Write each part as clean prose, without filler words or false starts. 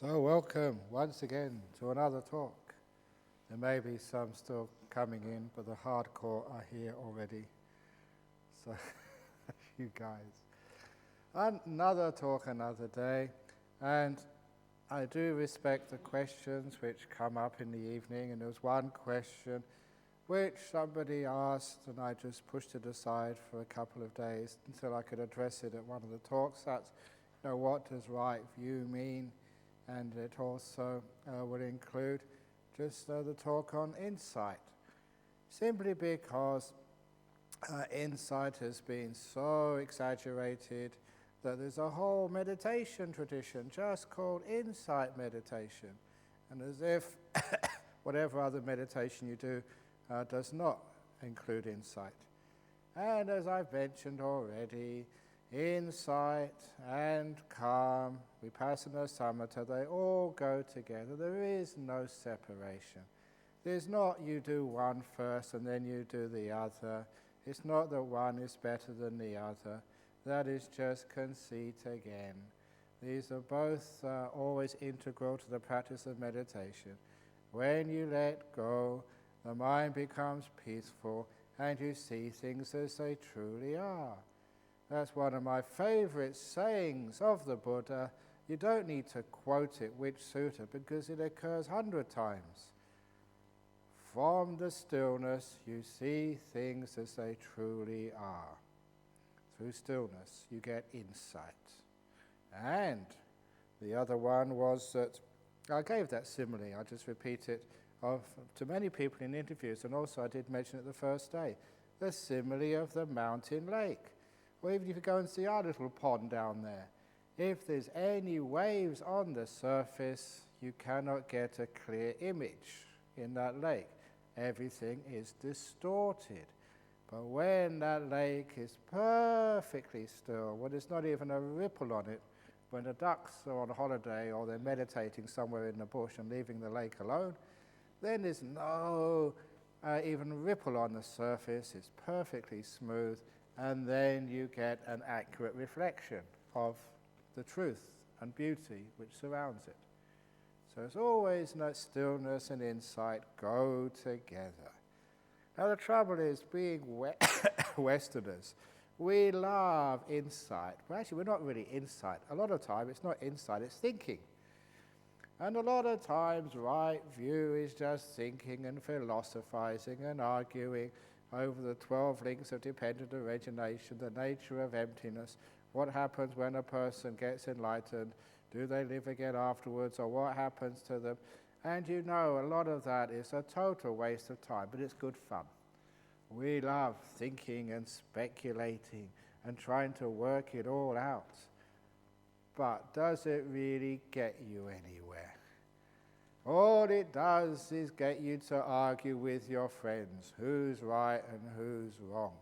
So welcome once again to another talk. There may be some still coming in, but the hardcore are here already. So, you guys. Another talk, another day. And I do respect the questions which come up in the evening. And there was one question which somebody asked, and I just pushed it aside for a couple of days until I could address it at one of the talks. That's, what does right view mean? And it also will include just the talk on insight. Simply because insight has been so exaggerated that there's a whole meditation tradition just called insight meditation. And as if whatever other meditation you do does not include insight. And as I've mentioned already, insight and calm, vipassana samatha, they all go together. There is no separation. There's not you do one first and then you do the other. It's not that one is better than the other. That is just conceit again. These are both always integral to the practice of meditation. When you let go, the mind becomes peaceful and you see things as they truly are. That's one of my favorite sayings of the Buddha. You don't need to quote it, which sutta, because it occurs 100 times. From the stillness, you see things as they truly are. Through stillness, you get insight. And the other one was that, I gave that simile, I'll just repeat it to many people in interviews, and also I did mention it the first day, the simile of the mountain lake. Or even if you go and see our little pond down there, if there's any waves on the surface, you cannot get a clear image in that lake. Everything is distorted. But when that lake is perfectly still, when there's not even a ripple on it, when the ducks are on holiday or they're meditating somewhere in the bush and leaving the lake alone, then there's no even ripple on the surface, it's perfectly smooth, and then you get an accurate reflection of the truth and beauty which surrounds it. So it's always that stillness and insight go together. Now the trouble is, being Westerners, we love insight. Well, actually, we're not really insight. A lot of time, it's not insight, it's thinking. And a lot of times, right view is just thinking and philosophizing and arguing over the 12 links of dependent origination, the nature of emptiness, what happens when a person gets enlightened, do they live again afterwards, or what happens to them? And a lot of that is a total waste of time, but it's good fun. We love thinking and speculating and trying to work it all out. But does it really get you anywhere? All it does is get you to argue with your friends, who's right and who's wrong.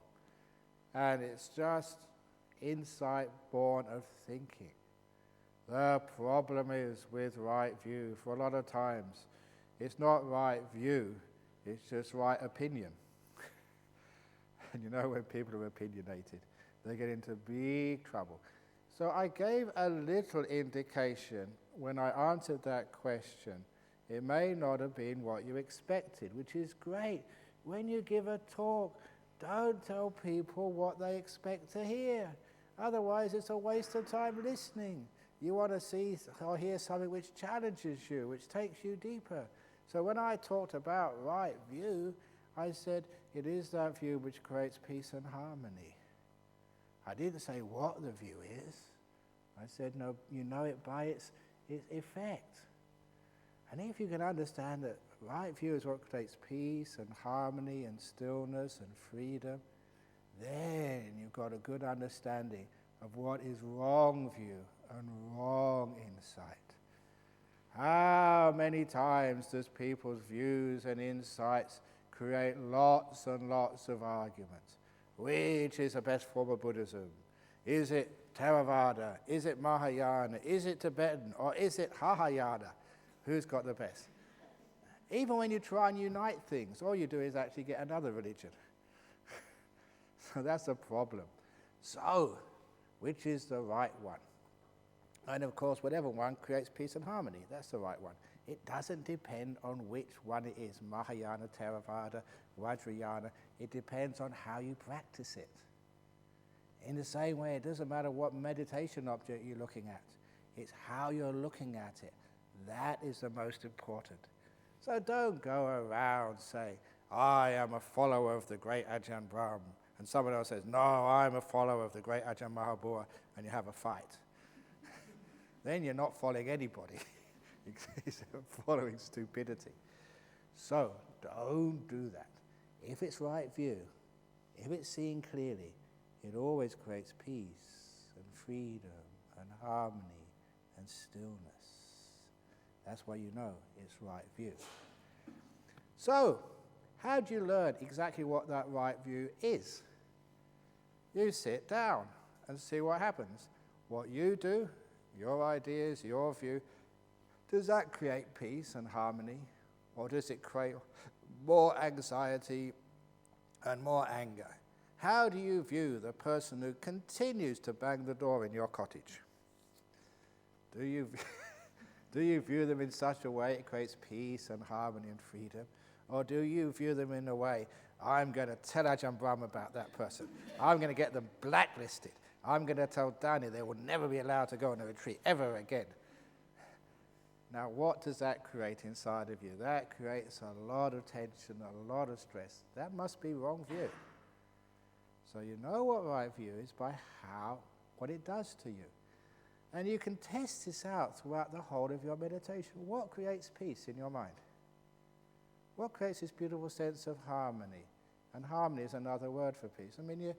And it's just insight born of thinking. The problem is with right view, for a lot of times, it's not right view, it's just right opinion. And when people are opinionated, they get into big trouble. So I gave a little indication when I answered that question. It may not have been what you expected, which is great. When you give a talk, don't tell people what they expect to hear. Otherwise, it's a waste of time listening. You want to see or hear something which challenges you, which takes you deeper. So when I talked about right view, I said it is that view which creates peace and harmony. I didn't say what the view is. I said, no, you know it by its effect. And if you can understand that right view is what creates peace and harmony and stillness and freedom, then you've got a good understanding of what is wrong view and wrong insight. How many times does people's views and insights create lots and lots of arguments? Which is the best form of Buddhism? Is it Theravada? Is it Mahayana? Is it Tibetan? Or is it Mahayana? Who's got the best? Even when you try and unite things, all you do is actually get another religion. So that's a problem. So, which is the right one? And of course, whatever one creates peace and harmony. That's the right one. It doesn't depend on which one it is, Mahayana, Theravada, Vajrayana. It depends on how you practice it. In the same way, it doesn't matter what meditation object you're looking at. It's how you're looking at it. That is the most important. So don't go around saying, I am a follower of the great Ajahn Brahm. And someone else says, no, I'm a follower of the great Ajahn Mahabua, and you have a fight. Then you're not following anybody. You're following stupidity. So don't do that. If it's right view, if it's seen clearly, it always creates peace and freedom and harmony and stillness. That's why you know it's right view. So, how do you learn exactly what that right view is? You sit down and see what happens. What you do, your ideas, your view, does that create peace and harmony? Or does it create more anxiety and more anger? How do you view the person who continues to bang the door in your cottage? Do you view them in such a way it creates peace and harmony and freedom? Or do you view them in a way, I'm going to tell Ajahn Brahm about that person. I'm going to get them blacklisted. I'm going to tell Dani they will never be allowed to go on a retreat ever again. Now, what does that create inside of you? That creates a lot of tension, a lot of stress. That must be wrong view. So you know what right view is by what it does to you. And you can test this out throughout the whole of your meditation. What creates peace in your mind? What creates this beautiful sense of harmony? And harmony is another word for peace. I mean,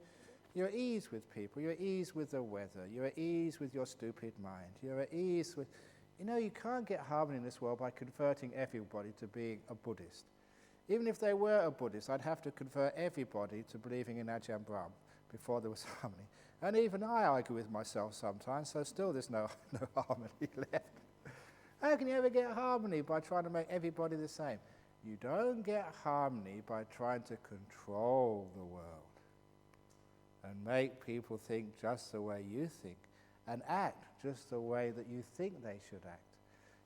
you're at ease with people. You're at ease with the weather. You're at ease with your stupid mind. You're at ease with... You know, you can't get harmony in this world by converting everybody to being a Buddhist. Even if they were a Buddhist, I'd have to convert everybody to believing in Ajahn Brahm before there was harmony. And even I argue with myself sometimes, so still there's no harmony left. How can you ever get harmony by trying to make everybody the same? You don't get harmony by trying to control the world and make people think just the way you think and act just the way that you think they should act.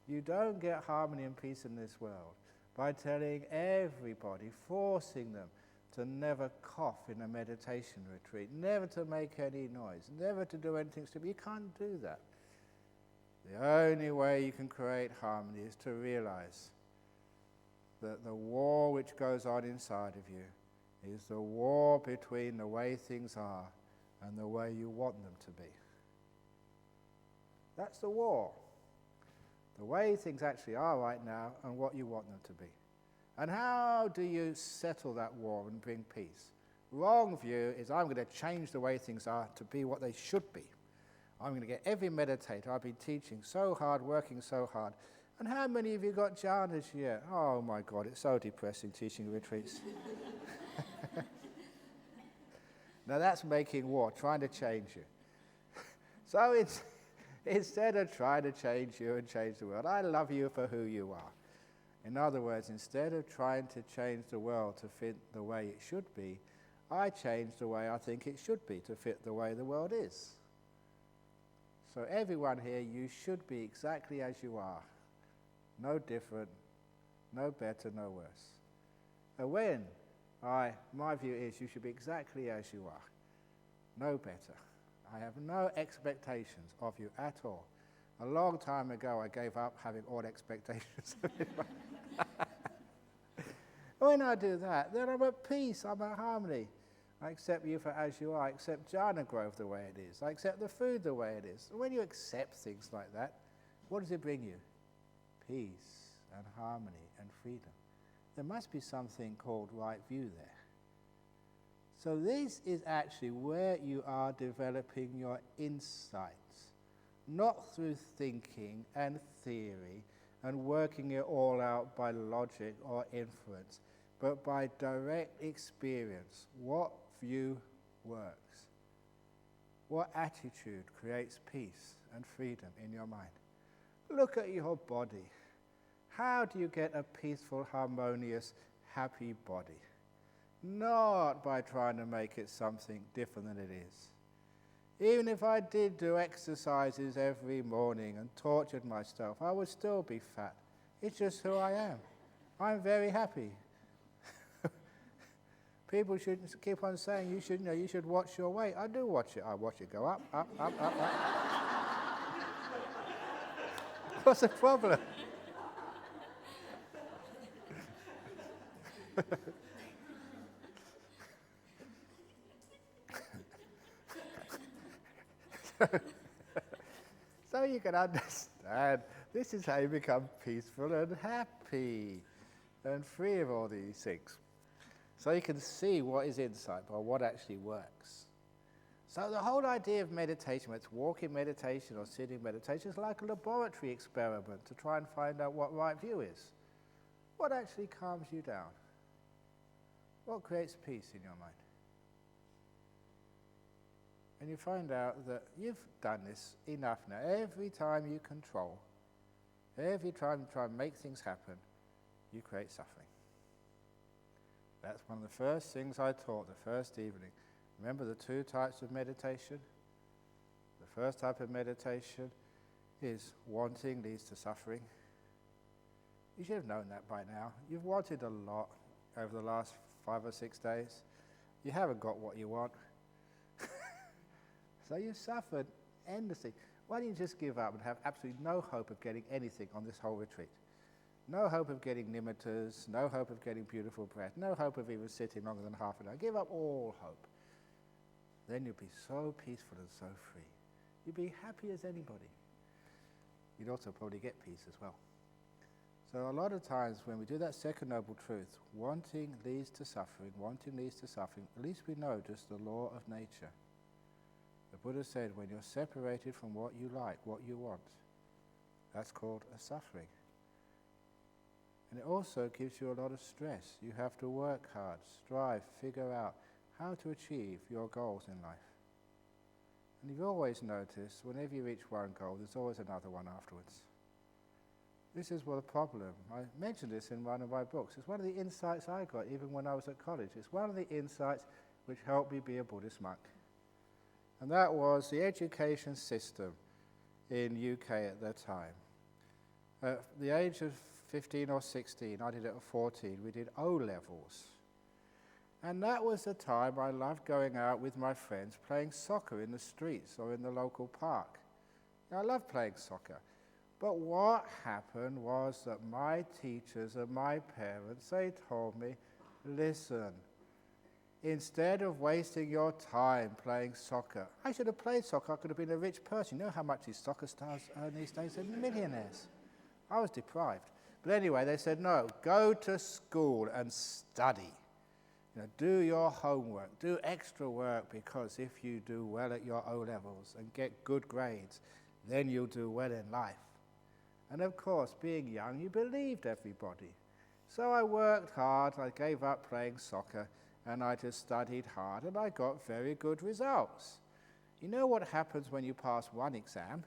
You don't get harmony and peace in this world by telling everybody, forcing them to never cough in a meditation retreat, never to make any noise, never to do anything stupid. You can't do that. The only way you can create harmony is to realize that the war which goes on inside of you is the war between the way things are and the way you want them to be. That's the war. The way things actually are right now and what you want them to be. And how do you settle that war and bring peace? Wrong view is I'm going to change the way things are to be what they should be. I'm going to get every meditator. I've been teaching so hard, working so hard. And how many of you got jhanas yet? Oh my God, it's so depressing teaching retreats. Now that's making war, trying to change you. So instead of trying to change you and change the world, I love you for who you are. In other words, instead of trying to change the world to fit the way it should be, I change the way I think it should be to fit the way the world is. So everyone here, you should be exactly as you are. No different, no better, no worse. And my view is you should be exactly as you are. No better. I have no expectations of you at all. A long time ago, I gave up having all expectations. When I do that, then I'm at peace, I'm at harmony. I accept you for as you are. I accept jhana growth the way it is. I accept the food the way it is. And when you accept things like that, what does it bring you? Peace and harmony and freedom. There must be something called right view there. So this is actually where you are developing your insights, not through thinking and theory and working it all out by logic or inference, but by direct experience. What view works? What attitude creates peace and freedom in your mind? Look at your body. How do you get a peaceful, harmonious, happy body? Not by trying to make it something different than it is. Even if I did do exercises every morning and tortured myself, I would still be fat. It's just who I am. I'm very happy. People should keep on saying you should watch your weight. I do watch it. I watch it go up, up, up, up, up. What's the problem? So you can understand, this is how you become peaceful and happy and free of all these things. So you can see what is inside or what actually works. So the whole idea of meditation, whether it's walking meditation or sitting meditation, is like a laboratory experiment to try and find out what right view is. What actually calms you down? What creates peace in your mind? And you find out that you've done this enough now. Every time you control, every time you try and make things happen, you create suffering. That's one of the first things I taught the first evening. Remember the two types of meditation? The first type of meditation is wanting leads to suffering. You should have known that by now. You've wanted a lot over the last 5 or 6 days. You haven't got what you want. So you've suffered endlessly. Why don't you just give up and have absolutely no hope of getting anything on this whole retreat? No hope of getting nimittas, no hope of getting beautiful breath, no hope of even sitting longer than half an hour. Give up all hope. Then you'll be so peaceful and so free. You'll be happy as anybody. You'd also probably get peace as well. So a lot of times when we do that second noble truth, wanting leads to suffering, wanting leads to suffering, at least we know just the law of nature. The Buddha said, when you're separated from what you like, what you want, that's called a suffering. And it also gives you a lot of stress. You have to work hard, strive, figure out how to achieve your goals in life. And you've always noticed, whenever you reach one goal, there's always another one afterwards. This is what the problem. I mentioned this in one of my books. It's one of the insights I got even when I was at college. It's one of the insights which helped me be a Buddhist monk. And that was the education system in UK at that time. At the age of 15 or 16, I did it at 14, we did O-levels. And that was the time I loved going out with my friends playing soccer in the streets or in the local park. I loved playing soccer. But what happened was that my teachers and my parents, they told me, listen, instead of wasting your time playing soccer, I should have played soccer, I could have been a rich person. You know how much these soccer stars earn these days? They're millionaires. I was deprived. But anyway, they said, no, go to school and study. Do your homework, do extra work, because if you do well at your O-levels and get good grades, then you'll do well in life. And of course, being young, you believed everybody. So I worked hard, I gave up playing soccer, and I just studied hard, and I got very good results. You know what happens when you pass one exam?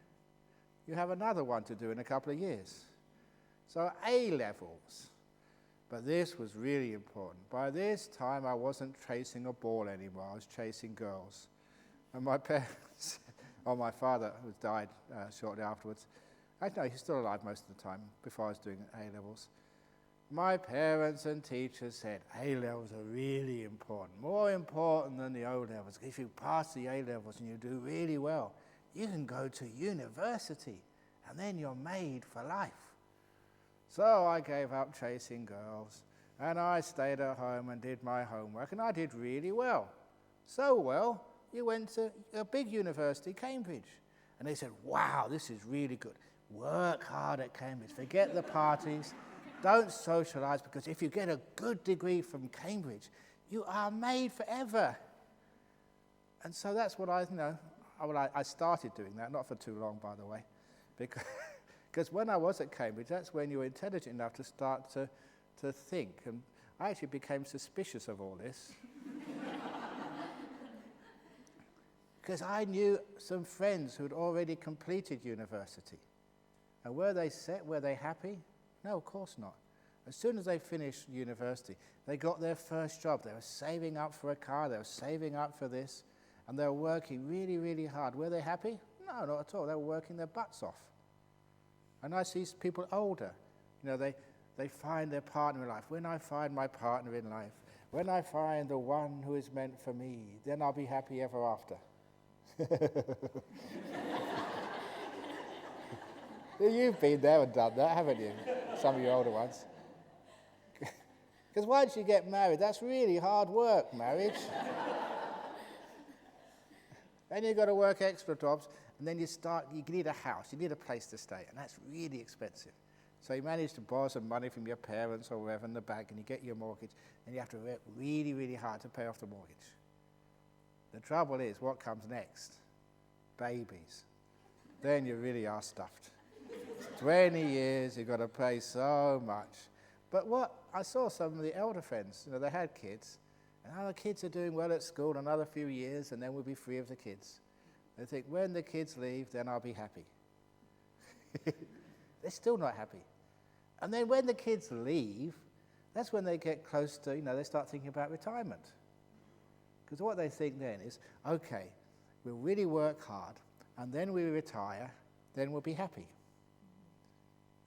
You have another one to do in a couple of years. So A-levels. But this was really important. By this time, I wasn't chasing a ball anymore. I was chasing girls. And my parents, or my father, who died shortly afterwards, actually, no, he's still alive most of the time, before I was doing A-levels. My parents and teachers said, A-levels are really important, more important than the O-levels. If you pass the A-levels and you do really well, you can go to university, and then you're made for life. So I gave up chasing girls, and I stayed at home and did my homework, and I did really well. So well, you went to a big university, Cambridge. And they said, wow, this is really good. Work hard at Cambridge. Forget the parties. Don't socialize, because if you get a good degree from Cambridge, you are made forever. And so that's what I started doing that, not for too long, by the way, because when I was at Cambridge, that's when you were intelligent enough to start to think. And I actually became suspicious of all this. Because I knew some friends who'd already completed university. And were they set? Were they happy? No, of course not. As soon as they finished university, they got their first job. They were saving up for a car. They were saving up for this. and they were working really, really hard. Were they happy? No, not at all. They were working their butts off. And I see people older, they find their partner in life. When I find my partner in life, when I find the one who is meant for me, then I'll be happy ever after. You've been there and done that, haven't you? Some of you older ones. Because once you get married, that's really hard work, marriage. Then you've got to work extra jobs, and then you need a house, you need a place to stay, and that's really expensive. So you manage to borrow some money from your parents or wherever in the bank, and you get your mortgage, and you have to work really, really hard to pay off the mortgage. The trouble is, what comes next? Babies. Then you really are stuffed. 20 years, you've got to pay so much. But I saw some of the elder friends, they had kids, and now the kids are doing well at school another few years, and then we'll be free of the kids. They think, when the kids leave, then I'll be happy. They're still not happy. And then when the kids leave, that's when they get close to, they start thinking about retirement. Because what they think then is, okay, we'll really work hard, and then we retire, then we'll be happy.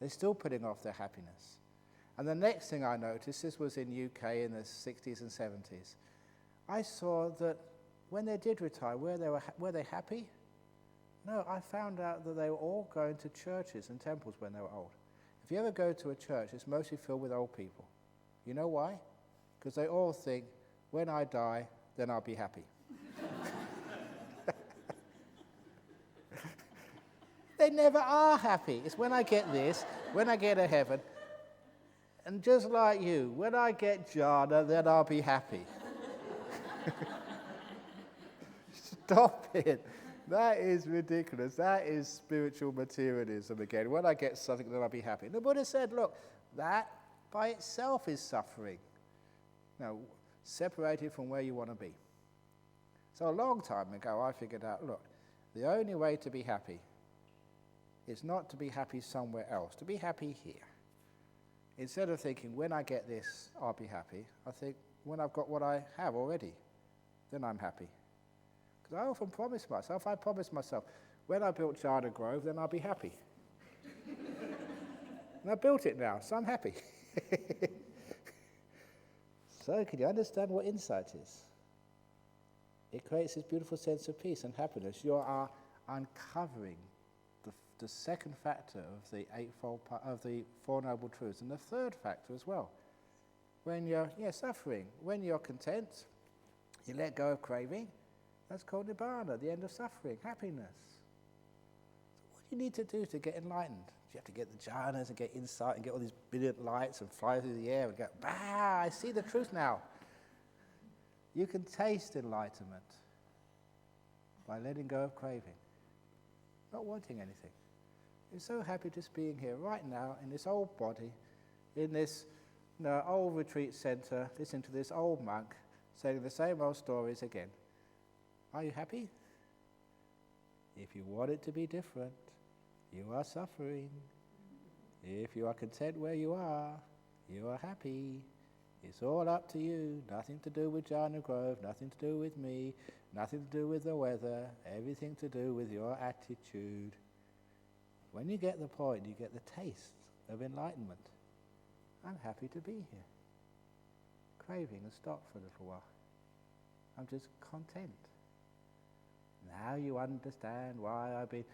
They're still putting off their happiness. And the next thing I noticed, this was in UK in the 60s and 70s, I saw that when they did retire, were they happy? No, I found out that they were all going to churches and temples when they were old. If you ever go to a church, it's mostly filled with old people. You know why? Because they all think, when I die, then I'll be happy. They never are happy. It's when I get this, when I get to heaven, and just like you, when I get jhana, then I'll be happy. Stop it. That is ridiculous. That is spiritual materialism again. When I get something, then I'll be happy. And the Buddha said, look, that by itself is suffering. Separated from where you want to be. So a long time ago, I figured out, look, the only way to be happy is not to be happy somewhere else, to be happy here. Instead of thinking, when I get this, I'll be happy, I think, when I've got what I have already, then I'm happy. Because I often promise myself, when I built Jhana Grove, then I'll be happy. And I built it now, so I'm happy. So can you understand what insight is? It creates this beautiful sense of peace and happiness. You are uncovering the second factor of the of the Four Noble Truths, and the third factor as well. When you're suffering, when you're content, you let go of craving. That's called Nibbana, the end of suffering, happiness. So what do you need to do to get enlightened? You have to get the jhanas and get insight and get all these brilliant lights and fly through the air and go, bah, I see the truth now. You can taste enlightenment by letting go of craving, not wanting anything. You're so happy just being here right now in this old body, in this old retreat center, listening to this old monk saying the same old stories again. Are you happy? If you want it to be different, you are suffering. If you are content where you are happy. It's all up to you. Nothing to do with Jhana Grove, nothing to do with me, nothing to do with the weather, everything to do with your attitude. When you get the point, you get the taste of enlightenment. I'm happy to be here. Craving has stopped for a little while. I'm just content. Now you understand why I've been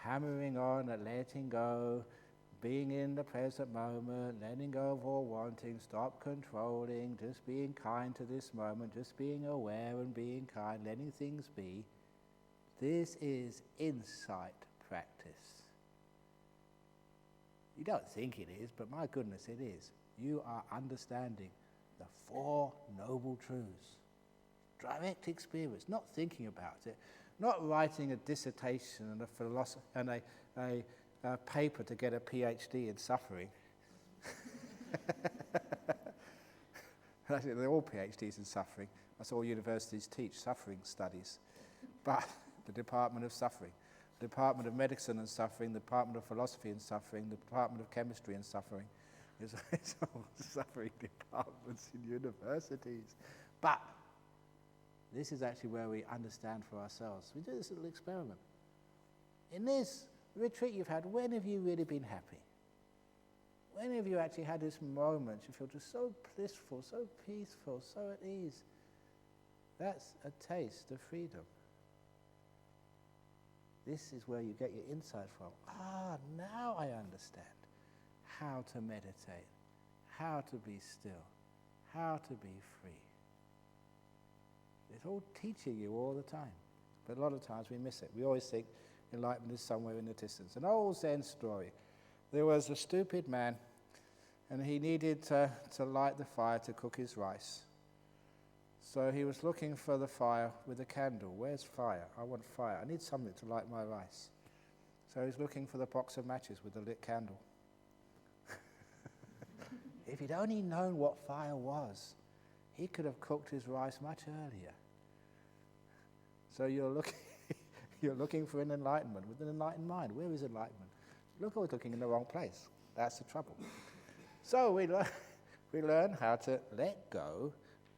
hammering on at letting go, being in the present moment, letting go of all wanting, stop controlling, just being kind to this moment, just being aware and being kind, letting things be. This is insight practice. You don't think it is, but my goodness, it is. You are understanding the Four Noble Truths. Direct experience, not thinking about it, not writing a dissertation and a philosophy and a paper to get a PhD in suffering. Actually, they're all PhDs in suffering. That's all universities teach, suffering studies. But the Department of Suffering, the Department of Medicine and Suffering, the Department of Philosophy and Suffering, the Department of Chemistry and Suffering. It's all suffering departments in universities. But This is actually where we understand for ourselves. We do this little experiment. In this retreat you've had, when have you really been happy? When have you actually had this moment you feel just so blissful, so peaceful, so at ease? That's a taste of freedom. This is where you get your insight from. Now I understand how to meditate, how to be still, how to be free. It's all teaching you all the time. But a lot of times we miss it. We always think enlightenment is somewhere in the distance. An old Zen story. There was a stupid man, and he needed to light the fire to cook his rice. So he was looking for the fire with a candle. Where's fire? I want fire. I need something to light my rice. So he's looking for the box of matches with the lit candle. If he'd only known what fire was, he could have cooked his rice much earlier. So you're looking for an enlightenment with an enlightened mind. Where is enlightenment? Look, always looking in the wrong place. That's the trouble. So we learn how to let go,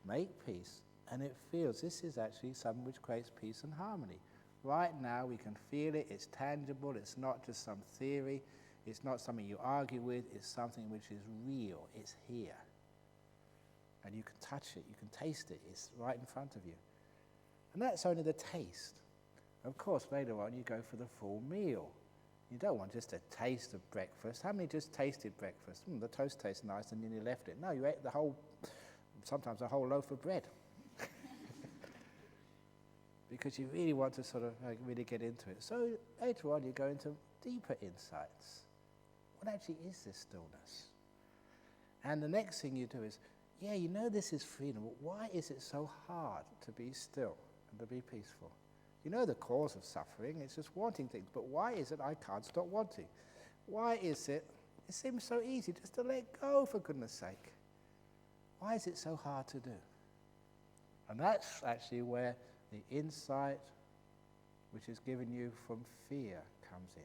make peace, and it feels. This is actually something which creates peace and harmony. Right now we can feel it, it's tangible, it's not just some theory, it's not something you argue with, it's something which is real, it's here. And you can touch it, you can taste it, it's right in front of you. And that's only the taste. Of course, later on you go for the full meal. You don't want just a taste of breakfast. How many just tasted breakfast? The toast tastes nice and then you left it. No, you ate sometimes a whole loaf of bread. Because you really want to sort of really get into it. So later on you go into deeper insights. What actually is this stillness? And the next thing you do is, you know this is freedom, but why is it so hard to be still and to be peaceful? You know the cause of suffering, it's just wanting things, but why is it I can't stop wanting? Why is it seems so easy just to let go, for goodness sake? Why is it so hard to do? And that's actually where the insight which is given you from fear comes in.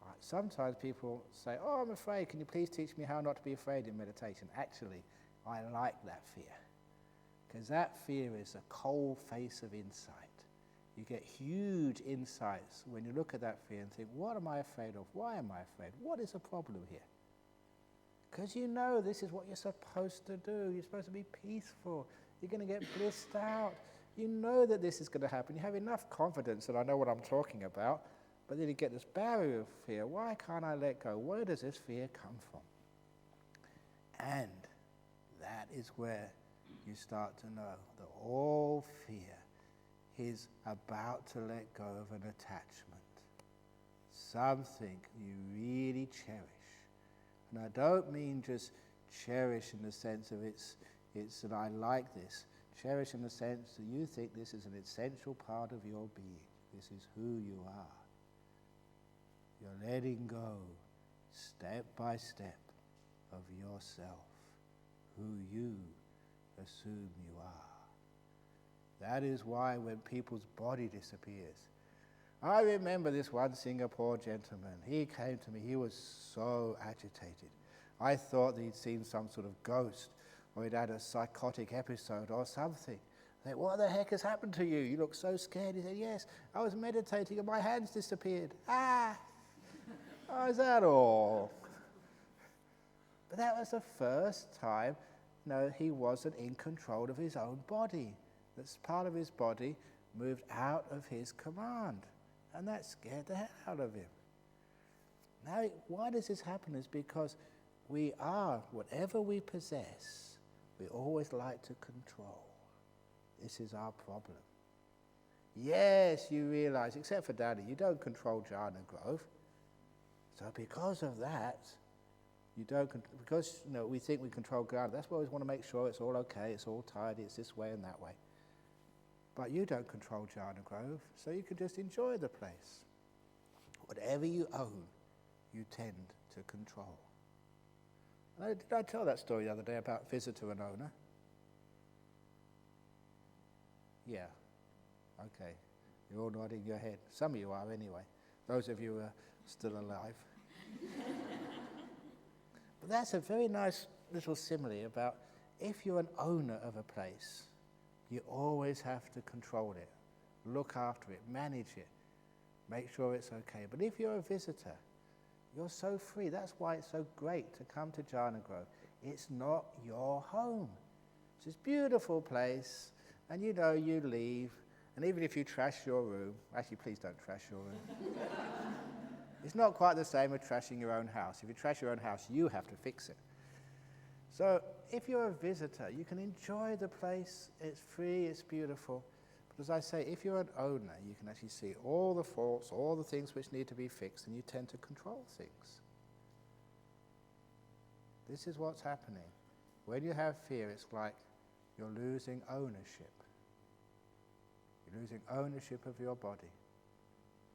Right, sometimes people say, I'm afraid, can you please teach me how not to be afraid in meditation? Actually, I like that fear, because that fear is a cold face of insight. You get huge insights when you look at that fear and think, what am I afraid of? Why am I afraid? What is the problem here? Because you know this is what you're supposed to do. You're supposed to be peaceful. You're going to get blissed out. You know that this is going to happen. You have enough confidence that I know what I'm talking about, but then you get this barrier of fear. Why can't I let go? Where does this fear come from? And that is where you start to know that all fear is about to let go of an attachment, something you really cherish. And I don't mean just cherish in the sense of it's that I like this. Cherish in the sense that you think this is an essential part of your being. This is who you are. You're letting go, step by step, of yourself, who you assume you are. That is why when people's body disappears. I remember this one Singapore gentleman. He came to me. He was so agitated. I thought that he'd seen some sort of ghost, or he'd had a psychotic episode or something. I said, what the heck has happened to you? You look so scared. He said, yes, I was meditating and my hands disappeared. Oh, is that all? But that was the first time he wasn't in control of his own body. That part of his body moved out of his command. And that scared the hell out of him. Now, why does this happen? Is because we are, whatever we possess, we always like to control. This is our problem. Yes, you realize, except for Daddy, you don't control Jhana growth. So because of that, because we think we control Jhana, that's why we want to make sure it's all okay, it's all tidy, it's this way and that way. But you don't control Jhana growth, so you can just enjoy the place. Whatever you own, you tend to control. Did I tell that story the other day about visitor and owner? Yeah. Okay. You're all nodding your head. Some of you are anyway. Those of you who are still alive. But that's a very nice little simile about if you're an owner of a place, You always have to control it, look after it, manage it, make sure it's okay. But if you're a visitor, you're so free. That's why it's so great to come to Jhana Grove. It's not your home. It's this beautiful place, and you know you leave, and even if you trash your room, actually please don't trash your room. It's not quite the same as trashing your own house. If you trash your own house, you have to fix it. So if you're a visitor, you can enjoy the place. It's free, it's beautiful. But as I say, if you're an owner, you can actually see all the faults, all the things which need to be fixed, and you tend to control things. This is what's happening. When you have fear, it's like you're losing ownership. You're losing ownership of your body,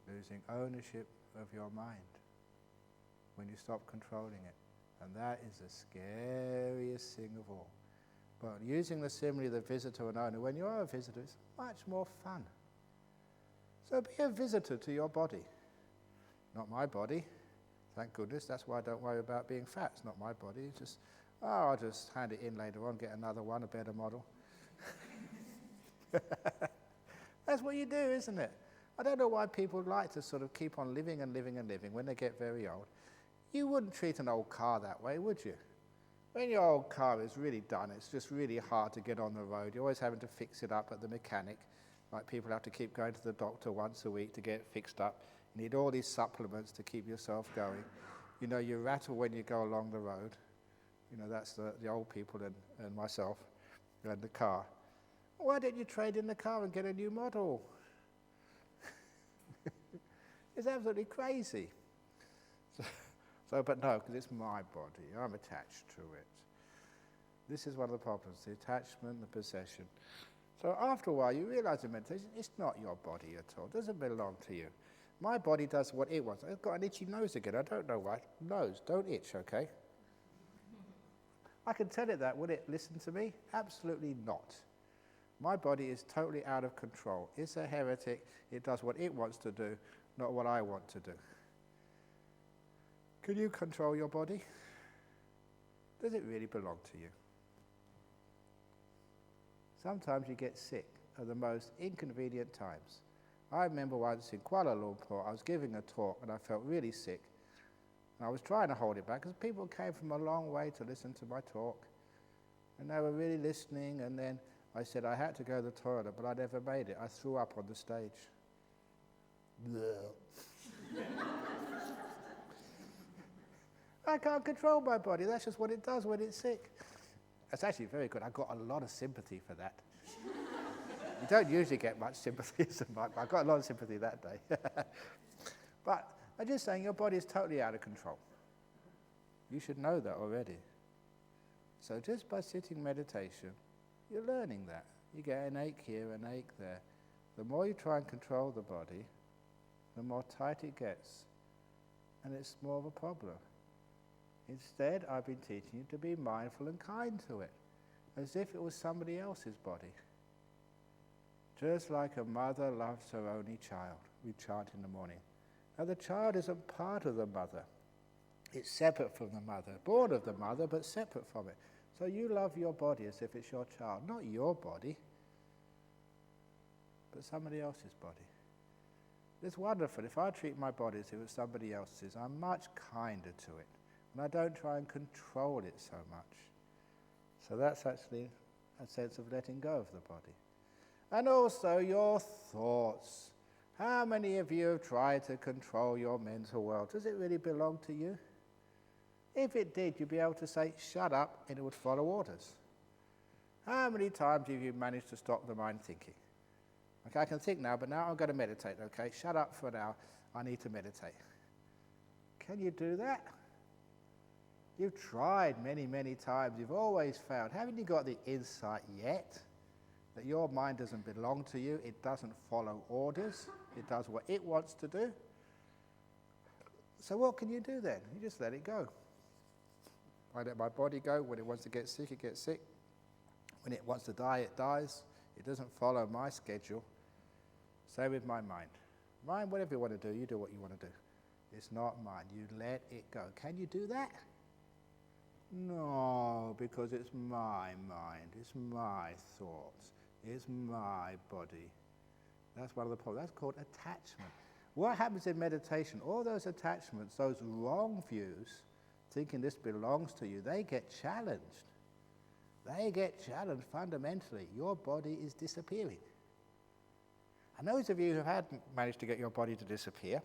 losing ownership of your mind when you stop controlling it. And that is the scariest thing of all. But using the simile of the visitor and owner, when you are a visitor, it's much more fun. So be a visitor to your body. Not my body. Thank goodness. That's why I don't worry about being fat. It's not my body. It's just, I'll just hand it in later on, get another one, a better model. That's what you do, isn't it? I don't know why people like to sort of keep on living and living and living when they get very old. You wouldn't treat an old car that way, would you? When your old car is really done, it's just really hard to get on the road. You're always having to fix it up at the mechanic. Like people have to keep going to the doctor once a week to get it fixed up. You need all these supplements to keep yourself going. You know, you rattle when you go along the road. You know, that's the old people and myself and the car. Why don't you trade in the car and get a new model? It's absolutely crazy. But no, because it's my body. I'm attached to it. This is one of the problems, the attachment, the possession. So after a while, you realize in meditation, it's not your body at all. It doesn't belong to you. My body does what it wants. I've got an itchy nose again. I don't know why. Nose, don't itch, okay? I can tell it that. Would it listen to me? Absolutely not. My body is totally out of control. It's a heretic. It does what it wants to do, not what I want to do. Can you control your body? Does it really belong to you? Sometimes you get sick at the most inconvenient times. I remember once in Kuala Lumpur, I was giving a talk and I felt really sick. And I was trying to hold it back because people came from a long way to listen to my talk. And they were really listening, and then I said I had to go to the toilet, but I never made it. I threw up on the stage. I can't control my body. That's just what it does when it's sick. That's actually very good. I got a lot of sympathy for that. You don't usually get much sympathy, but I got a lot of sympathy that day. But I'm just saying your body is totally out of control. You should know that already. So just by sitting meditation, you're learning that. You get an ache here, an ache there. The more you try and control the body, the more tight it gets. And it's more of a problem. Instead, I've been teaching you to be mindful and kind to it, as if it was somebody else's body. Just like a mother loves her only child, we chant in the morning. Now the child isn't part of the mother. It's separate from the mother, born of the mother, but separate from it. So you love your body as if it's your child, not your body, but somebody else's body. It's wonderful. If I treat my body as if it was somebody else's, I'm much kinder to it. And I don't try and control it so much. So that's actually a sense of letting go of the body. And also your thoughts. How many of you have tried to control your mental world? Does it really belong to you? If it did, you'd be able to say, shut up, and it would follow orders. How many times have you managed to stop the mind thinking? Okay, I can think now, but now I'm going to meditate, okay? Shut up for now, I need to meditate. Can you do that? You've tried many, many times. You've always failed. Haven't you got the insight yet that your mind doesn't belong to you? It doesn't follow orders. It does what it wants to do. So what can you do then? You just let it go. I let my body go. When it wants to get sick, it gets sick. When it wants to die, it dies. It doesn't follow my schedule. Same with my mind. Mind, whatever you want to do, you do what you want to do. It's not mine. You let it go. Can you do that? No, because it's my mind, it's my thoughts. It's my body. That's one of the problems. That's called attachment. What happens in meditation, all those attachments, those wrong views, thinking this belongs to you, they get challenged. They get challenged fundamentally. Your body is disappearing. And those of you who hadn't managed to get your body to disappear,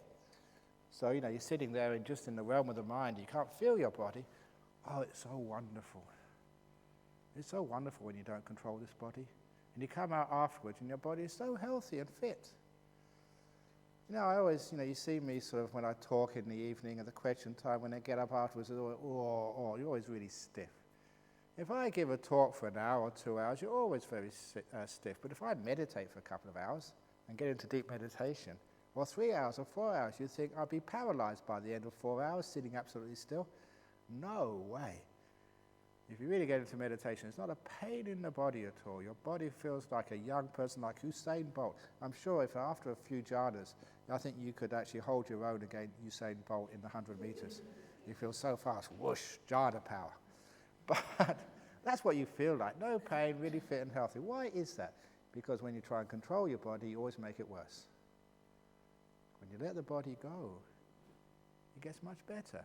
so you're sitting there and just in the realm of the mind, you can't feel your body. Oh, it's so wonderful. It's so wonderful when you don't control this body. And you come out afterwards and your body is so healthy and fit. I always, you see me sort of when I talk in the evening at the question time, when I get up afterwards, you're always really stiff. If I give a talk for an hour or 2 hours, you're always very stiff. But if I meditate for a couple of hours and get into deep meditation, or 3 hours or 4 hours, you'd think I'd be paralyzed by the end of 4 hours, sitting absolutely still. No way. If you really get into meditation, it's not a pain in the body at all. Your body feels like a young person, like Usain Bolt. I'm sure if after a few jhanas, I think you could actually hold your own against Usain Bolt in the 100 meters. You feel so fast, whoosh, jhana power. But that's what you feel like. No pain, really fit and healthy. Why is that? Because when you try and control your body, you always make it worse. When you let the body go, it gets much better.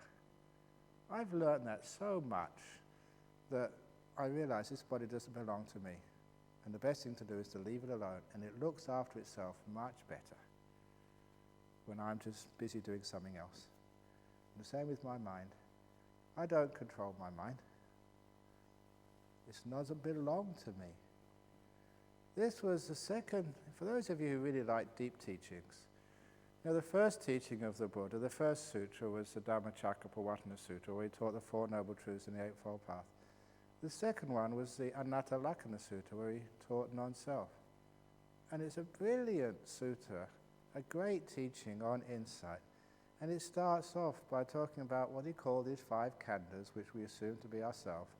I've learned that so much that I realize this body doesn't belong to me. And the best thing to do is to leave it alone, and it looks after itself much better when I'm just busy doing something else. And the same with my mind. I don't control my mind. It doesn't belong to me. This was the second, for those of you who really like deep teachings, the first teaching of the Buddha, the first sutra was the Dhammacakkappavattana Sutra, where he taught the Four Noble Truths and the Eightfold Path. The second one was the Anatta Lakkhana Sutta, where he taught non-self. And it's a brilliant sutta, a great teaching on insight. And it starts off by talking about what he called these 5 khandhas, which we assume to be ourselves.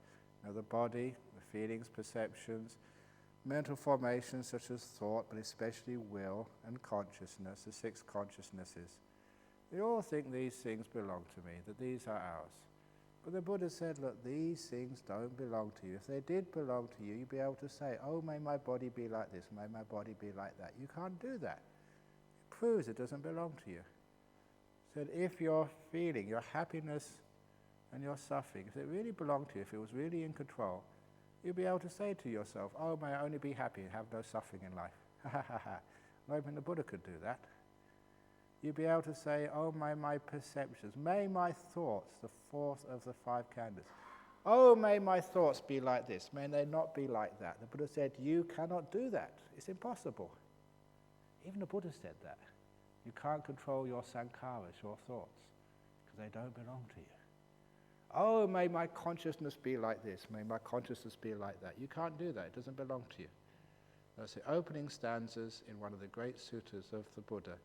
The body, the feelings, perceptions, mental formations such as thought, but especially will and consciousness, the 6 consciousnesses. We all think these things belong to me, that these are ours. But the Buddha said, look, these things don't belong to you. If they did belong to you, you'd be able to say, oh, may my body be like this, may my body be like that. You can't do that. It proves it doesn't belong to you. He said, if your feeling, your happiness and your suffering, if it really belonged to you, if it was really in control, you'd be able to say to yourself, oh, may I only be happy and have no suffering in life. Ha ha ha ha. Not even the Buddha could do that. You'd be able to say, oh, may my perceptions, may my thoughts, the 4th of the 5 khandhas, oh, may my thoughts be like this, may they not be like that. The Buddha said, you cannot do that. It's impossible. Even the Buddha said that. You can't control your sankharas, your thoughts, because they don't belong to you. Oh, may my consciousness be like this, may my consciousness be like that. You can't do that. It doesn't belong to you. That's the opening stanzas in one of the great sutras of the Buddha,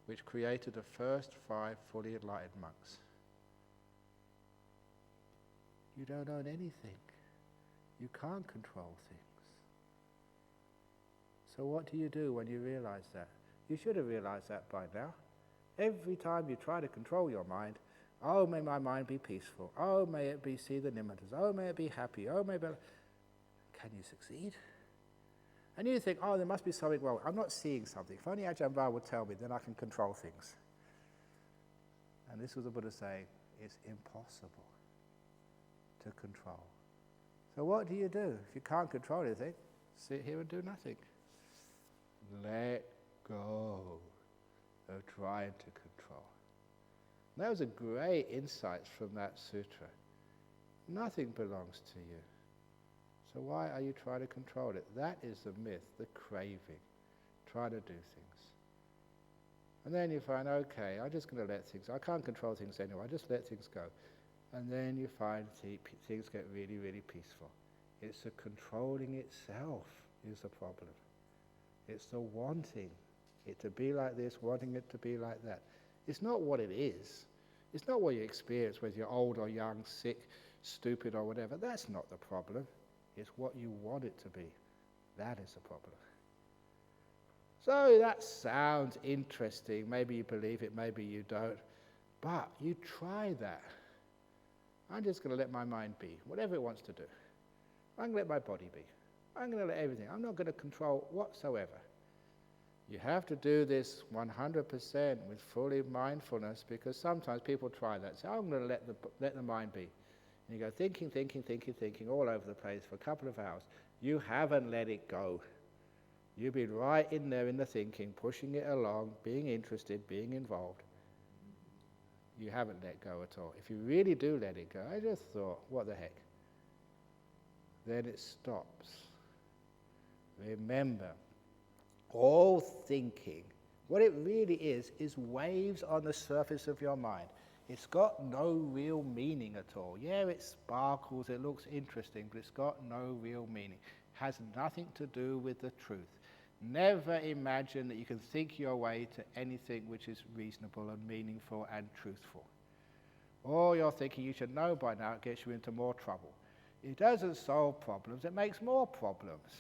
which created the first 5 fully enlightened monks. You don't own anything. You can't control things. So what do you do when you realize that? You should have realized that by now. Every time you try to control your mind, oh, may my mind be peaceful. Oh, may it be see the nimittas. Oh, may it be happy. Oh, may it be... Can you succeed? And you think, oh, there must be something wrong. I'm not seeing something. If only Ajahn Brahm would tell me, then I can control things. And this was the Buddha saying, it's impossible to control. So what do? If you can't control anything, sit here and do nothing. Let go of trying to control. And that was a great insight from that sutra. Nothing belongs to you. So why are you trying to control it? That is the myth, the craving, trying to do things. And then you find, okay, I'm just going to let things, I can't control things anyway, I just let things go. And then you find things get really, really peaceful. It's the controlling itself is the problem. It's the wanting it to be like this, wanting it to be like that. It's not what it is. It's not what you experience, whether you're old or young, sick, stupid or whatever. That's not the problem. It's what you want it to be. That is the problem. So that sounds interesting. Maybe you believe it, maybe you don't. But you try that. I'm just going to let my mind be, whatever it wants to do. I'm going to let my body be. I'm going to let everything. I'm not going to control whatsoever. You have to do this 100% with fully mindfulness, because sometimes people try that. Say, I'm going to let the mind be. And you go thinking all over the place for a couple of hours. You haven't let it go. You've been right in there in the thinking, pushing it along, being interested, being involved. You haven't let go at all. If you really do let it go, I just thought, what the heck? Then it stops. Remember, all thinking, what it really is waves on the surface of your mind. It's got no real meaning at all. Yeah, it sparkles, it looks interesting, but it's got no real meaning. It has nothing to do with the truth. Never imagine that you can think your way to anything which is reasonable and meaningful and truthful. All you're thinking you should know by now gets you into more trouble. It doesn't solve problems, it makes more problems.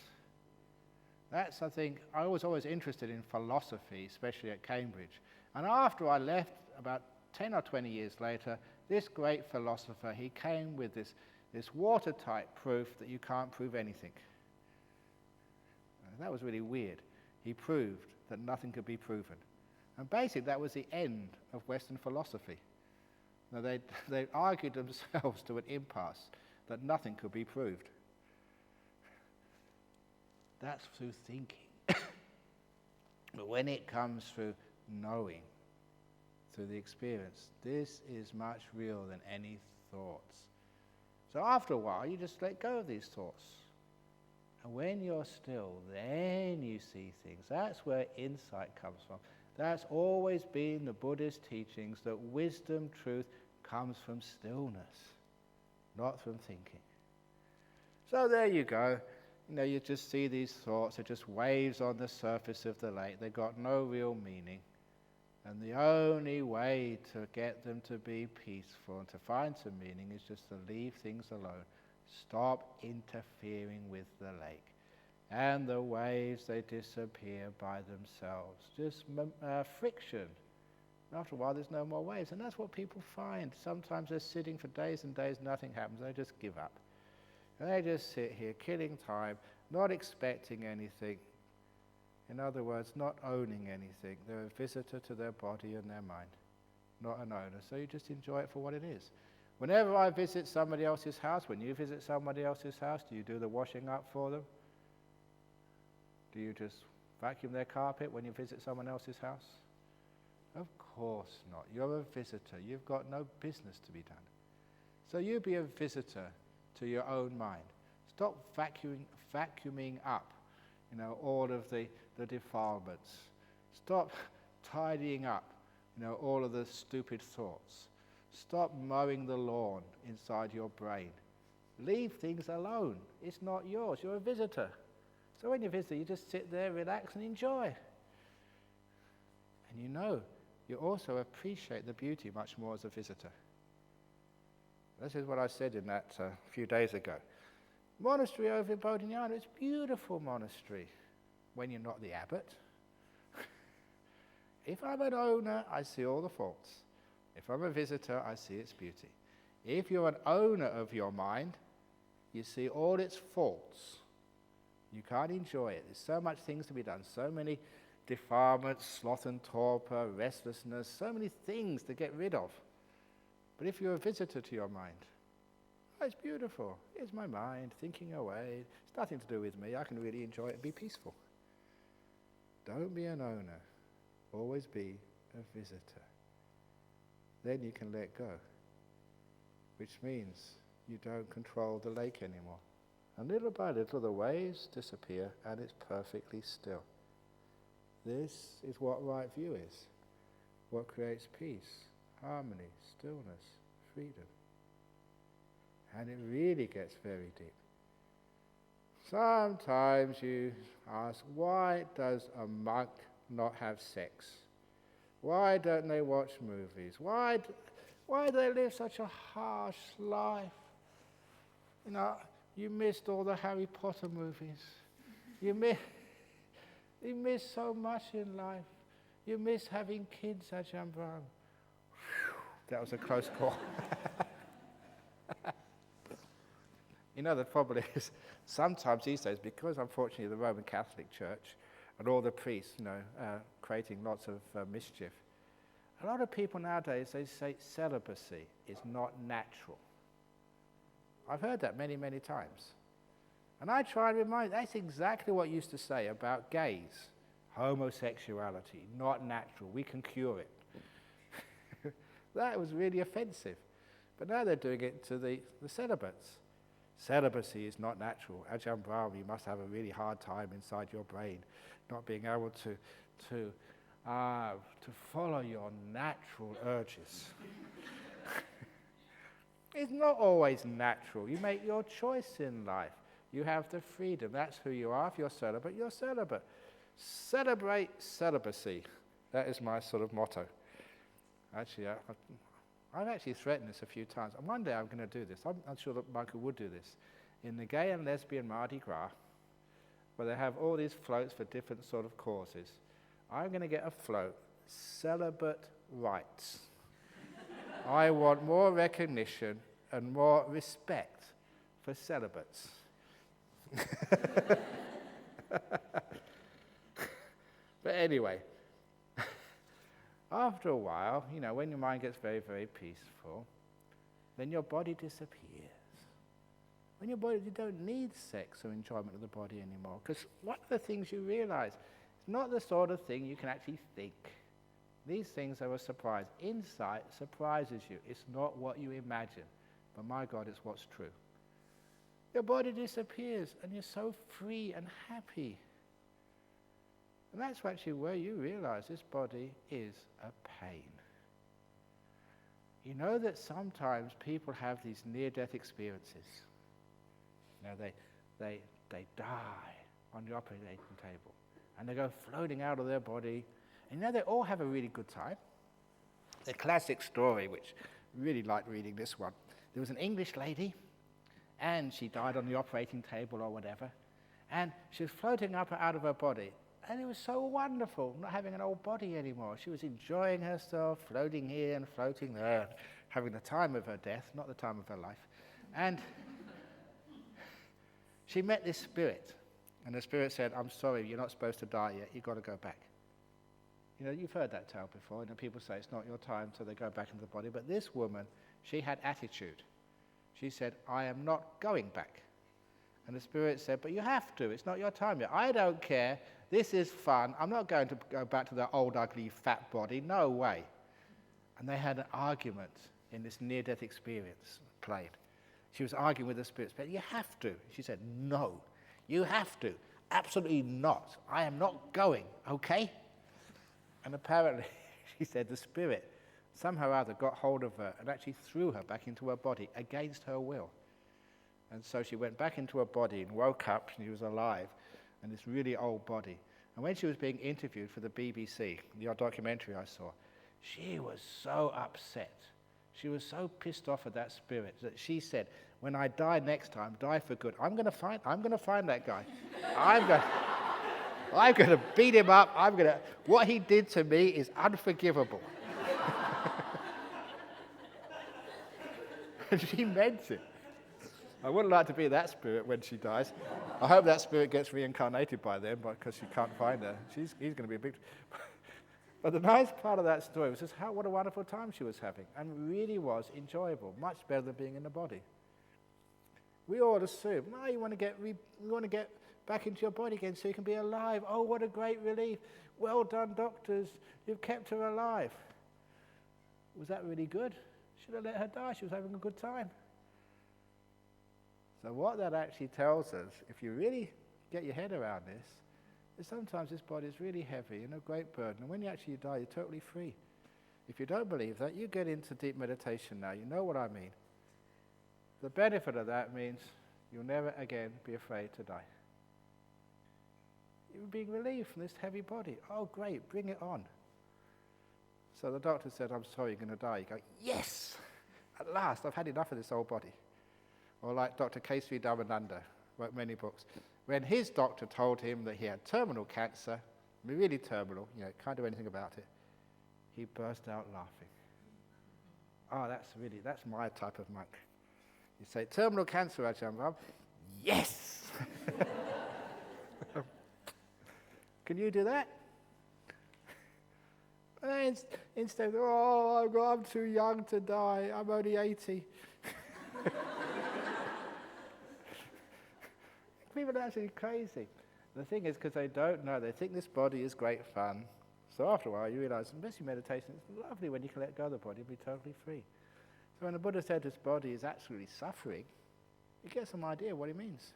That's, I think, I was always interested in philosophy, especially at Cambridge. And after I left, about 10 or 20 years later, this great philosopher, he came with this watertight proof that you can't prove anything. And that was really weird. He proved that nothing could be proven. And basically that was the end of Western philosophy. Now, they argued themselves to an impasse that nothing could be proved. That's through thinking. But when it comes through knowing, through the experience, this is much realer than any thoughts. So after a while, you just let go of these thoughts. And when you're still, then you see things. That's where insight comes from. That's always been the Buddhist teachings, that wisdom, truth, comes from stillness, not from thinking. So there you go. You just see these thoughts, they're just waves on the surface of the lake. They've got no real meaning. And the only way to get them to be peaceful and to find some meaning is just to leave things alone. Stop interfering with the lake. And the waves, they disappear by themselves. Just friction. After a while, there's no more waves. And that's what people find. Sometimes they're sitting for days and days, nothing happens. They just give up. And they just sit here, killing time, not expecting anything. In other words, not owning anything. They're a visitor to their body and their mind, not an owner. So you just enjoy it for what it is. Whenever I visit somebody else's house, when you visit somebody else's house, do you do the washing up for them? Do you just vacuum their carpet when you visit someone else's house? Of course not. You're a visitor. You've got no business to be done. So you be a visitor to your own mind. Stop vacuuming up, all of the defilements. Stop tidying up, all of the stupid thoughts. Stop mowing the lawn inside your brain. Leave things alone. It's not yours. You're a visitor. So when you visit, you just sit there, relax, and enjoy. And you also appreciate the beauty much more as a visitor. This is what I said in that a few days ago. Monastery over in Bodhinyana, it's a beautiful monastery when you're not the abbot. If I'm an owner, I see all the faults. If I'm a visitor, I see its beauty. If you're an owner of your mind, you see all its faults. You can't enjoy it. There's so much things to be done, so many defilements, sloth and torpor, restlessness, so many things to get rid of. But if you're a visitor to your mind, it's beautiful. It's my mind thinking away. It's nothing to do with me. I can really enjoy it and be peaceful. Don't be an owner. Always be a visitor. Then you can let go, which means you don't control the lake anymore. And little by little the waves disappear and it's perfectly still. This is what right view is. What creates peace, harmony, stillness, freedom. And it really gets very deep. Sometimes you ask, why does a monk not have sex? Why don't they watch movies? Why do they live such a harsh life? You missed all the Harry Potter movies. You miss so much in life. You miss having kids, Ajahn Brahm. That was a close call. You know, the problem is sometimes these days, because unfortunately the Roman Catholic Church and all the priests, creating lots of mischief, a lot of people nowadays, they say celibacy is not natural. I've heard that many, many times. And I try and remind, that's exactly what you used to say about gays. Homosexuality, not natural, we can cure it. That was really offensive. But now they're doing it to the celibates. Celibacy is not natural. Ajahn Brahm, you must have a really hard time inside your brain, not being able to follow your natural urges. It's not always natural. You make your choice in life. You have the freedom. That's who you are. If you're celibate, you're celibate. Celebrate celibacy. That is my sort of motto. Actually, I've actually threatened this a few times. And one day I'm going to do this. I'm not sure that Michael would do this. In the gay and lesbian Mardi Gras, where they have all these floats for different sort of causes, I'm going to get a float, celibate rights. I want more recognition and more respect for celibates. But anyway, after a while, when your mind gets very, very peaceful, then your body disappears. When your body, you don't need sex or enjoyment of the body anymore. Because one of the things you realize, it's not the sort of thing you can actually think. These things are a surprise. Insight surprises you. It's not what you imagine. But my God, it's what's true. Your body disappears and you're so free and happy. And that's actually where you realize this body is a pain. You know that sometimes people have these near-death experiences. They die on the operating table and they go floating out of their body. And they all have a really good time. The classic story, which I really liked reading this one. There was an English lady, and she died on the operating table or whatever, and she was floating up out of her body. And it was so wonderful, not having an old body anymore. She was enjoying herself, floating here and floating there, having the time of her death, not the time of her life. And she met this spirit, and the spirit said, "I'm sorry, you're not supposed to die yet, you've got to go back." You've heard that tale before. People say it's not your time, so they go back into the body. But this woman, she had attitude. She said, "I am not going back." And the spirit said, "But you have to. It's not your time yet." "I don't care. This is fun. I'm not going to go back to that old, ugly, fat body. No way." And they had an argument in this near-death experience played. She was arguing with the spirit. "But you have to." She said, "No, you have to. Absolutely not. I am not going, okay?" And apparently, she said, the spirit somehow or other got hold of her and actually threw her back into her body against her will. And so she went back into her body and woke up, and she was alive in this really old body. And when she was being interviewed for the BBC, the documentary I saw, she was so upset. She was so pissed off at that spirit that she said, "When I die next time, die for good. I'm going to find that guy. I'm going to beat him up. What he did to me is unforgivable." And she meant it. I wouldn't like to be that spirit when she dies. I hope that spirit gets reincarnated by then, because she can't find her. He's going to be a big... But the nice part of that story was just what a wonderful time she was having, and really was enjoyable, much better than being in the body. We all assume, no, you want to get back into your body again so you can be alive. Oh, what a great relief. Well done, doctors. You've kept her alive. Was that really good? Should have let her die. She was having a good time. So what that actually tells us, if you really get your head around this, is sometimes this body is really heavy and a great burden. And when you actually die, you're totally free. If you don't believe that, you get into deep meditation now. You know what I mean. The benefit of that means you'll never again be afraid to die. You're being relieved from this heavy body. Oh, great, bring it on. So the doctor said, "I'm sorry, you're going to die." You go, "Yes! At last, I've had enough of this old body." Or like Dr. K.C. Damananda, wrote many books. When his doctor told him that he had terminal cancer, really terminal, can't do anything about it, he burst out laughing. Oh, that's my type of monk. You say, terminal cancer, Ajahn Brahm. Yes! Can you do that? And then instead, I'm too young to die. I'm only 80. People are actually crazy. The thing is, because they don't know, they think this body is great fun. So after a while, you realize, especially meditation, it's lovely when you can let go of the body and be totally free. So when the Buddha said this body is actually suffering, you get some idea what he means.